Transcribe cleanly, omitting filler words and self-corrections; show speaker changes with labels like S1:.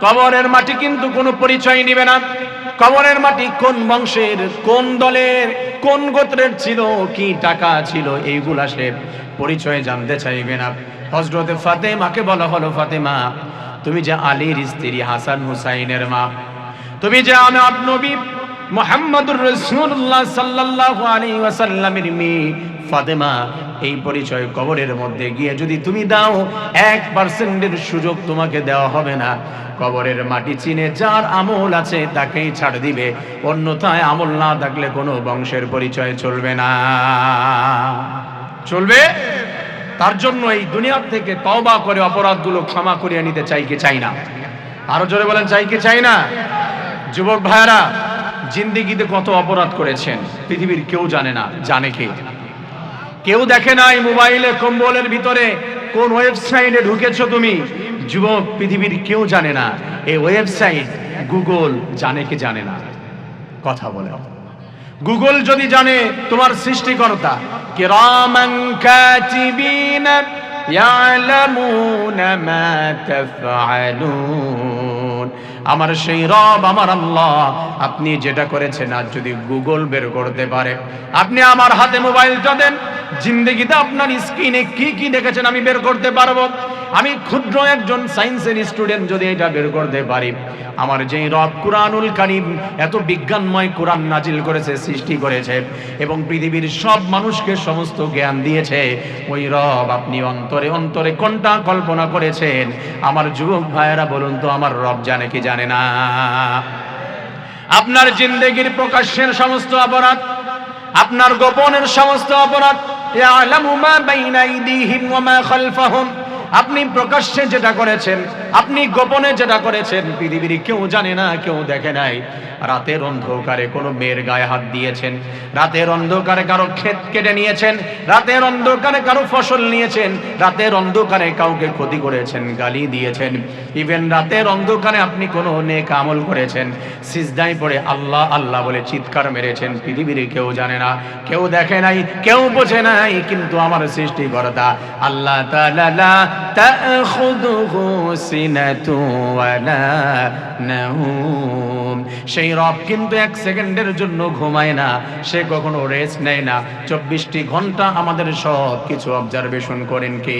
S1: কবরের মাটি কিন্তু কোনো পরিচয় নিবে না। কবরের মাটি কোন বংশের, কোন দলের, কোন গোত্রের ছিল, কি টাকা ছিল, এইগুলা সে পরিচয় জানতে চাইবে না। হযরত ফাতেমাকে বলা হলো, ফাতেমা তুমি যে আলীর স্ত্রী, হাসান হুসাইনের মা, তুমি যে আমার নবী মুহাম্মদুর রাসূলুল্লাহ সাল্লাল্লাহু আলাইহি ওয়াসাল্লামের মেয়ে ফাতেমা, এই পরিচয় কবরের মধ্যে গিয়ে যদি তুমি দাও 1% সুযোগ তোমাকে দেওয়া হবে না। কবরের মাটি চিনে যার আমল আছে তাকেই ছাড় দিবে, অন্যথায় আমল না থাকলে কোনো বংশের পরিচয় চলবে না। চলবে? তার জন্য এই দুনিয়ার থেকে তওবা করে অপরাধগুলো ক্ষমা করিয়ে নিতে চাই কি চাই না? আরো জোরে বলেন, চাই কি চাই না? যুবক ভাইরা, জিন্দেগিতে কত অপরাধ করেছেন পৃথিবীর কেউ জানে না। জানে কে? কেউ দেখে নাই মোবাইলে কম্বলের ভিতরে কোন ওয়েবসাইটে ঢুকেছো তুমি। যুবক, পৃথিবীর কেউ জানে না এই ওয়েবসাইট গুগল জানে কি জানে না? কথা বলে। গুগল যদি জানে তোমার সৃষ্টিকর্তা কিরামান কাতিবিনা ইয়ালামুনা মা তাফআলুন, আমার সেই রব, আমার আল্লাহ, আপনি যেটা করেছেন আজ যদি গুগল বের করতে পারে, আপনি আমার হাতে মোবাইলটা দেন, জিন্দেগিতে আপনার স্ক্রিনে কি কি দেখেছেন আমি বের করতে পারবো। আমি ক্ষুদ্র একজন সায়েন্সের স্টুডেন্ট যদি এটা বের করতে পারি, আমার যেই রব কুরআনুল কারীম এত বিজ্ঞানময় কোরআন নাজিল করেছে, সৃষ্টি করেছে এবং পৃথিবীর সব মানুষকে সমস্ত জ্ঞান দিয়েছে, ওই রব আপনি অন্তরে অন্তরে কোনটা কল্পনা করেছেন? আমার যুবক ভাইয়েরা বলুন তো, আমার রব জানে কি জানে না? আপনার জিন্দেগির প্রকাশ্যের সমস্ত অপরাধ, আপনার গোপনের সমস্ত অপরাধ, ইয়ালামু মা বাইনা আইদিহিম ওয়া মা খালফাহুম, আপনি প্রকাশ্যে যেটা করেছেন, আপনি গোপনে যেটা করেছেন, পৃথিবীর কেউ জানে না, কেউ দেখে নাই। রাতের অন্ধকারে কোনো মেয়ের গায়ে হাত দিয়েছেন, রাতের অন্ধকারে কারো ক্ষেত কেটে নিয়েছেন, রাতের অন্ধকারে কারো ফসল নিয়েছেন, রাতের অন্ধকারে কাউকে ক্ষতি করেছেন, গালি দিয়েছেন, ইভেন রাতের অন্ধকারে আপনি কোনো নেক আমল করেছেন, সিজদায় পড়ে আল্লাহ আল্লাহ বলে চিৎকার মেরেছেন, পৃথিবীর কেউ জানে না, কেউ দেখে নাই, কেউ বোঝে নাই, কিন্তু আমার সৃষ্টিকর্তা আল্লাহ তাআলা লা তাখুযুহু সিনাতু ওয়ালা নাউম, সেই রব কিন্তু 1 সেকেন্ডের জন্য ঘুমায় না, সে কখনো রেস্ট নেয় না, 24টি ঘন্টা আমাদের সব কিছু অবজারভেশন করেন কে?